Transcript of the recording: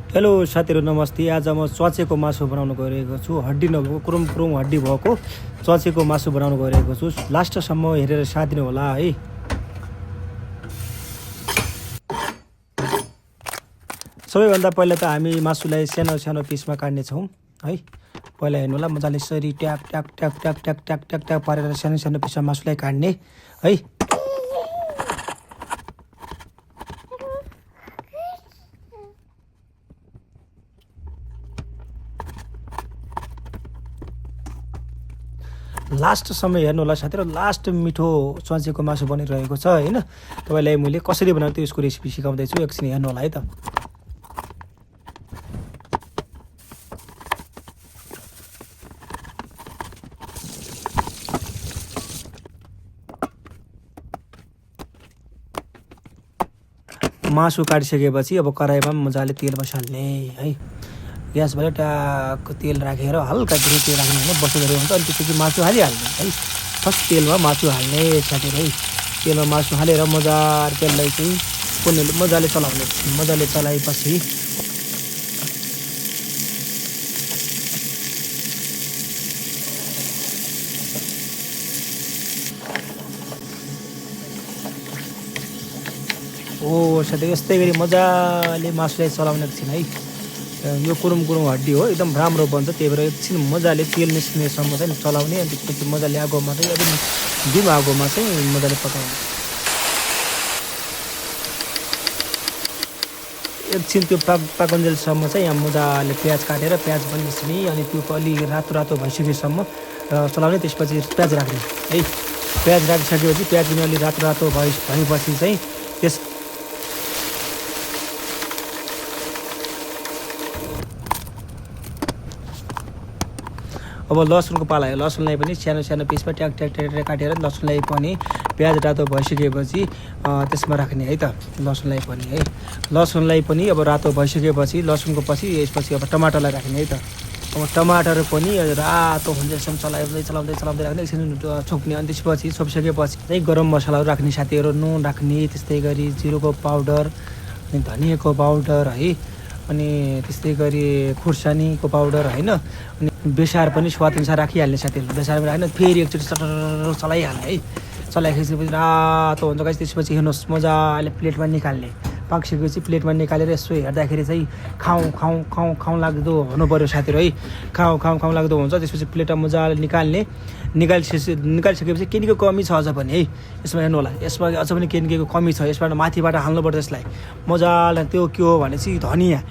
Hello साथीहरू नमस्ते। आज म च्वाचेको मासु बनाउन गइरहेको छु। हड्डी नभएको कुरुम कुरुम हड्डी भएको च्वाचेको मासु बनाउन गइरहेको छु। लास्टसम्म हेरेर साथ दिनु होला है। सबैभन्दा पहिला त हामी मासुलाई सानो सानो पिसमा काट्ने छौँ है। पहिला हेर्नु होला, मजाले यसरी ट्याक ट्याक ट्याक ट्याक ट्याक ट्याक ट्याक ट्याक पारेर सानो सानो पिसमा मासुलाई काट्ने है। लास्टसम्म हेर्नु होला साथीहरू, लास्ट मिठो च्वाचेको मासु बनिरहेको छ होइन। तपाईँलाई मैले कसरी बनाउँछु यसको रेसिपी सिकाउँदैछु, एकछिन हेर्नु होला है त। मासु काटिसकेपछि अब कराईमा मजाले तेल बसाल्ने है। ग्यासबाट ट्याक्क तेल राखेर हल्का धेरै तेल राख्ने होइन, बसेर हुन्छ। अनि त्यसपछि मासु हालिहाल्ने है। फर्स्ट तेलमा मासु हाल्ने साथीहरू है। तेलमा मासु हालेर मजाले तेललाई चाहिँ कुनेले मजाले चलाउने। मजाले चलाएपछि साथै यस्तै गरी मजाले मासुलाई चलाउने एकछिन है। यो कुरुम कुरुम हड्डी हो, एकदम राम्रो बन्छ। त्यही भएर एकछिन मजाले तेल निस्किनेसम्म चाहिँ चलाउने। अनि त्यसपछि मजाले आगोमा चाहिँ एकदम डिम आगोमा चाहिँ मजाले पकाउने। एकछिन त्यो पाकुन्जेलसम्म चाहिँ यहाँ मजाले प्याज काटेर प्याज पनि निस्किने। अनि त्यो अलि रातो रातो भइसकेसम्म चलाउने। त्यसपछि प्याज राख्ने है। प्याज राखिसकेपछि प्याज पनि अलि रातो रातो भएपछि चाहिँ त्यस अब लसुनको पाला हो। लसुनलाई पनि सानो सानो पिसमा ट्याक ट्याक ट्याक काटेर लसुनलाई पनि प्याज रातो भइसकेपछि त्यसमा राख्ने है त। लसुनलाई पनि है। लसुनलाई पनि अब रातो भइसकेपछि लसुनको पछि यसपछि अब टमाटरलाई राख्ने है त। अब टमाटर पनि रातो हुँदैसम्म चलाउँदै चलाउँदै चलाउँदै राख्ने। एकछिन छोप्ने। अनि त्यसपछि छोपिसकेपछि चाहिँ गरम मसलाहरू राख्ने साथीहरू। नुन राख्ने, त्यस्तै गरी जिरोको पाउडर, अनि धनियाँको पाउडर है। अनि त्यस्तै गरी खुर्सानीको पाउडर होइन। अनि बेसार पनि स्वादअनुसार राखिहाल्ने साथीहरू। बेसार पनि राख्ने। फेरि एकचोटि चटर चलाइहाल्ने है। चलाइसकेपछि रातो हुन्छ गाइस। त्यसपछि हेर्नुहोस् मजाले प्लेटमा निकाल्ने। पाकिसकेपछि प्लेटमा निकालेर यसो हेर्दाखेरि चाहिँ खाउँ खाउँ खाउँ खाउँ लाग्दो हुनु पऱ्यो साथीहरू है। खाउँ खाउँ खाउँ लाग्दो हुन्छ। त्यसपछि प्लेटमा मजाले निकाल्ने। निकालिसकेपछि के केको कमी छ अझ पनि है। यसमा हेर्नु होला, यसमा अझ पनि के केको कमी छ। यसबाट माथिबाट हाल्नुपर्छ यसलाई मजाले। त्यो के हो भनेपछि धनियाँ